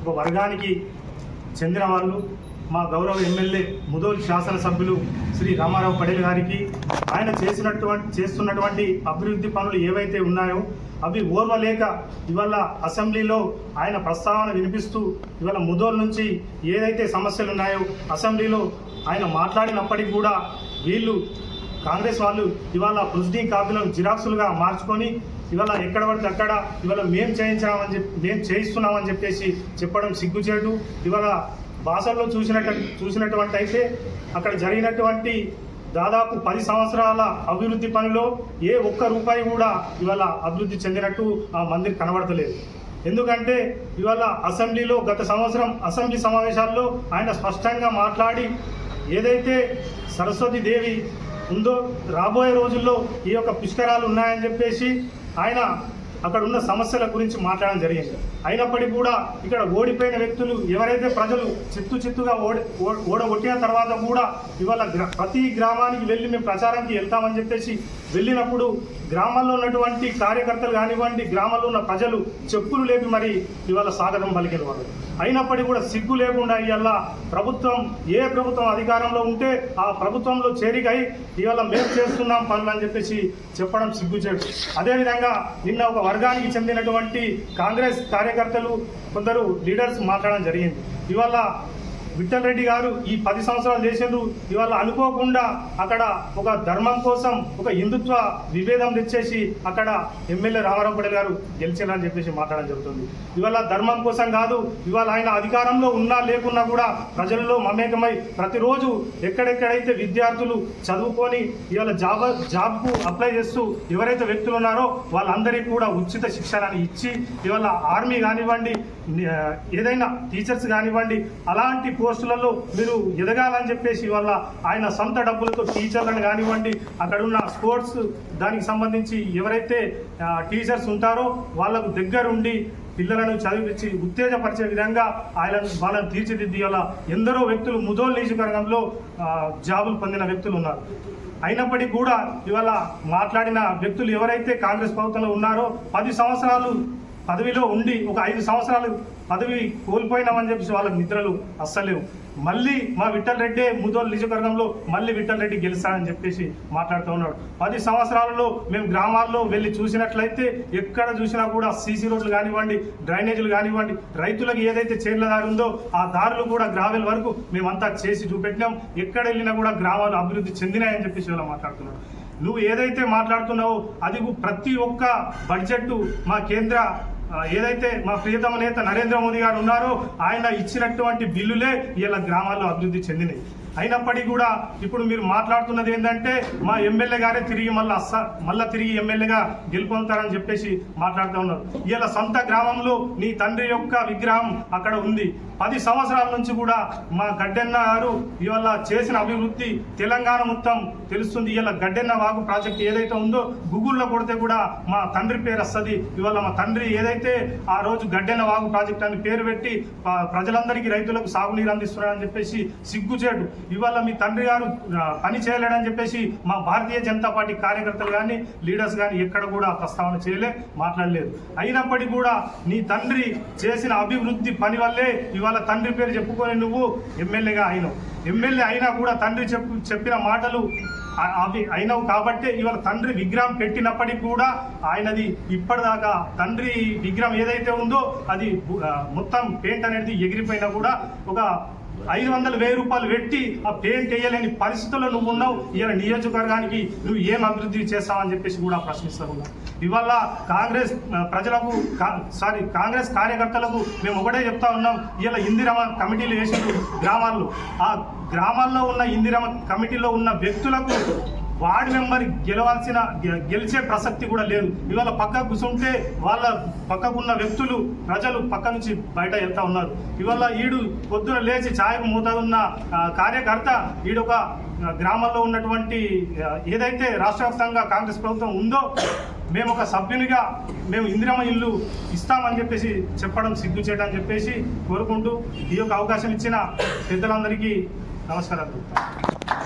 ఒక వర్గానికి చెందిన వాళ్ళు మా గౌరవ ఎమ్మెల్యే ముదోల్ శాసనసభ్యులు శ్రీ రామారావు పటేల్ గారికి ఆయన చేస్తున్నటువంటి అభివృద్ధి పనులు ఏవైతే ఉన్నాయో అవి ఓర్వలేక ఇవాళ అసెంబ్లీలో ఆయన ప్రస్తావన వినిపిస్తూ ఇవాళ ముదోల్ నుంచి ఏదైతే సమస్యలు ఉన్నాయో అసెంబ్లీలో ఆయన మాట్లాడినప్పటికీ కూడా వీళ్ళు కాంగ్రెస్ వాళ్ళు ఇవాళ ప్రొసీడింగ్ కాపీలను జిరాక్సులుగా మార్చుకొని ఇవాళ ఎక్కడ పడితే అక్కడ ఇవాళ మేము చేయిస్తున్నామని చెప్పేసి చెప్పడం సిగ్గుచేటు. ఇవాళ భాషల్లో చూసినటువంటి అయితే అక్కడ జరిగినటువంటి దాదాపు 10 సంవత్సరాల అభివృద్ధి పనిలో ఏ ఒక్క రూపాయి కూడా ఇవాళ అభివృద్ధి చెందినట్టు ఆ మందిర్ కనబడతలేదు. ఎందుకంటే ఇవాళ అసెంబ్లీలో గత సంవత్సరం అసెంబ్లీ సమావేశాల్లో ఆయన స్పష్టంగా మాట్లాడి ఏదైతే సరస్వతి దేవి ఉందో రాబోయే రోజుల్లో ఈ యొక్క పుష్కరాలు ఉన్నాయని చెప్పేసి ఆయన అక్కడ ఉన్న సమస్యల గురించి మాట్లాడడం జరిగింది. అయినప్పటికీ కూడా ఇక్కడ ఓడిపోయిన వ్యక్తులు ఎవరైతే ప్రజలు చిత్తుగా ఓడగొట్టిన తర్వాత కూడా ఇవాళ ప్రతి గ్రామానికి వెళ్ళి మేము ప్రచారానికి వెళ్తామని చెప్పేసి వెళ్ళినప్పుడు గ్రామాల్లో ఉన్నటువంటి కార్యకర్తలు కానివ్వండి, గ్రామాల్లో ఉన్న ప్రజలు చెప్పులు లేపి మరి ఇవాళ స్వాగతం పలికిన వాళ్ళు. అయినప్పటికీ కూడా సిగ్గు లేకుండా ఇవాళ ఏ ప్రభుత్వం అధికారంలో ఉంటే ఆ ప్రభుత్వంలో చేరికై ఇవాళ మేము చేస్తున్నాం పనులు అని చెప్పేసి చెప్పడం సిగ్గుచేటు. అదేవిధంగా నిన్న ఒక వర్గానికి చెందినటువంటి కాంగ్రెస్ కార్యకర్తలు కొందరు లీడర్స్ మాట్లాడడం జరిగింది. ఇవాళ విఠల్ రెడ్డి గారు ఈ 10 సంవత్సరాలు చేసిండ్రు, ఇవాళ అనుకోకుండా అక్కడ ఒక ధర్మం కోసం ఒక హిందుత్వ విభేదం తెచ్చేసి అక్కడ ఎమ్మెల్యే రామారావు పటేల్ గారు గెలిచారని చెప్పేసి మాట్లాడడం జరుగుతుంది. ఇవాళ ధర్మం కోసం కాదు, ఇవాళ ఆయన అధికారంలో ఉన్నా లేకున్నా కూడా ప్రజల్లో మమేకమై ప్రతిరోజు ఎక్కడెక్కడైతే విద్యార్థులు చదువుకొని ఇవాళ జాబ్కు అప్లై చేస్తూ ఎవరైతే వ్యక్తులు ఉన్నారో వాళ్ళందరికీ కూడా ఉచిత శిక్షణని ఇచ్చి ఇవాళ ఆర్మీ కానివ్వండి, ఏదైనా టీచర్స్ కానివ్వండి అలాంటి పోస్టులలో మీరు ఎదగాలని చెప్పేసి ఇవాళ ఆయన సొంత డబ్బులతో టీచర్లను కానివ్వండి, అక్కడ ఉన్న స్పోర్ట్స్ దానికి సంబంధించి ఎవరైతే టీచర్స్ ఉంటారో వాళ్ళకు దగ్గరుండి పిల్లలను చదివించి ఉత్తేజపరిచే విధంగా వాళ్ళని తీర్చిదిద్ది ఇవాళ ఎందరో వ్యక్తులు ముదోల్ నియోజకవర్గంలో జాబులు పొందిన వ్యక్తులు ఉన్నారు. అయినప్పటికీ కూడా ఇవాళ మాట్లాడిన వ్యక్తులు ఎవరైతే కాంగ్రెస్ ప్రభుత్వంలో ఉన్నారో 10 సంవత్సరాలు పదవిలో ఉండి ఒక 5 సంవత్సరాలు పదవి కోల్పోయినామని చెప్పేసి వాళ్ళకి నిద్రలు అస్సలేవు. మళ్ళీ మా విఠల్ రెడ్డి ముదోల్ నియోజకవర్గంలో మళ్ళీ విఠల్ రెడ్డి గెలుస్తానని చెప్పేసి మాట్లాడుతూ ఉన్నాడు. 10 సంవత్సరాలలో మేము గ్రామాల్లో వెళ్ళి చూసినట్లయితే ఎక్కడ చూసినా కూడా సీసీ రోడ్లు కానివ్వండి, డ్రైనేజీలు కానివ్వండి, రైతులకు ఏదైతే చేర్ల దారి ఉందో ఆ దారులు కూడా గ్రావెల్ వరకు మేమంతా చేసి చూపెట్టినాం. ఎక్కడ వెళ్ళినా కూడా గ్రామాలు అభివృద్ధి చెందినాయని చెప్పేసి ఇలా మాట్లాడుతున్నాడు. నువ్వు ఏదైతే మాట్లాడుతున్నావో అది ప్రతి ఒక్క బడ్జెట్ మా కేంద్ర ఏదైతే మా ప్రియతమ నేత నరేంద్ర మోదీ గారు ఉన్నారో ఆయన ఇచ్చినటువంటి బిల్లులే ఇలా గ్రామాల్లో అభివృద్ధి చెందినాయి. అయినప్పటికీ కూడా ఇప్పుడు మీరు మాట్లాడుతున్నది ఏంటంటే మా ఎమ్మెల్యే గారే తిరిగి మళ్ళా తిరిగి ఎమ్మెల్యేగా గెలుపొందుతారని చెప్పేసి మాట్లాడుతూ ఉన్నారు. ఇలా సొంత గ్రామంలో నీ తండ్రి యొక్క విగ్రహం అక్కడ ఉంది. 10 సంవత్సరాల నుంచి కూడా మా గడ్డెన్న గారు ఇవాళ చేసిన అభివృద్ధి తెలంగాణ మొత్తం తెలుస్తుంది. ఇలా గడ్డెన్న వాగు ప్రాజెక్ట్ ఏదైతే ఉందో గూగుల్లో కొడితే కూడా మా తండ్రి పేరు వస్తుంది. ఇవాళ మా తండ్రి ఏదైతే ఆ రోజు గడ్డెన్న వాగు ప్రాజెక్ట్ అని పేరు పెట్టి ప్రజలందరికీ రైతులకు సాగునీరు అందిస్తున్నారని చెప్పేసి సిగ్గుచేటు. ఇవాళ మీ తండ్రి గారు పని చేయలేడని చెప్పేసి మా భారతీయ జనతా పార్టీ కార్యకర్తలు కానీ లీడర్స్ కానీ ఎక్కడ కూడా ప్రస్తావన మాట్లాడలేదు. అయినప్పటికీ కూడా నీ తండ్రి చేసిన అభివృద్ధి పని వల్లే ఇవాళ తండ్రి పేరు చెప్పుకొని నువ్వు ఎమ్మెల్యేగా అయినావు. ఎమ్మెల్యే అయినా కూడా తండ్రి చెప్పిన మాటలు అవి అయినవు కాబట్టి ఇవాళ తండ్రి విగ్రహం పెట్టినప్పటికీ కూడా ఆయనది ఇప్పటిదాకా తండ్రి విగ్రహం ఏదైతే ఉందో అది మొత్తం పెయింట్ అనేది ఎగిరిపోయినా కూడా ఒక 500,000 రూపాయలు పెట్టి ఆ పెయింట్ వేయలేని పరిస్థితుల్లో నువ్వు ఉన్నావు. ఇవాళ నియోజకవర్గానికి నువ్వు ఏం అభివృద్ధి చేస్తావని చెప్పేసి కూడా ప్రశ్నిస్తూ ఉన్నావు. ఇవాళ కాంగ్రెస్ కార్యకర్తలకు మేము ఒకటే చెప్తా ఉన్నాం. ఇవాళ ఇందిరమ్మ కమిటీలు వేసిండు గ్రామాల్లో. ఆ గ్రామాల్లో ఉన్న ఇందిరమ్మ కమిటీలో ఉన్న వ్యక్తులకు వార్డు మెంబర్ గెలిచే ప్రసక్తి కూడా లేదు. ఇవాళ పక్కకు కూర్చుంటే వాళ్ళ పక్కకున్న వ్యక్తులు ప్రజలు పక్క నుంచి బయట వెళ్తా ఉన్నారు. ఇవాళ ఈడు పొద్దున లేచి ఛాయకు మోతాదున్న కార్యకర్త ఈడొక గ్రామంలో ఉన్నటువంటి ఏదైతే రాష్ట్ర వ్యాప్తంగా కాంగ్రెస్ ప్రభుత్వం ఉందో మేము ఒక సభ్యునిగా మేము ఇందిరమ్మ ఇల్లు ఇస్తామని చెప్పేసి చెప్పడం సిగ్గుచేటని చెప్పేసి కోరుకుంటూ ఈ యొక్క అవకాశం ఇచ్చిన పెద్దలందరికీ నమస్కారాలు.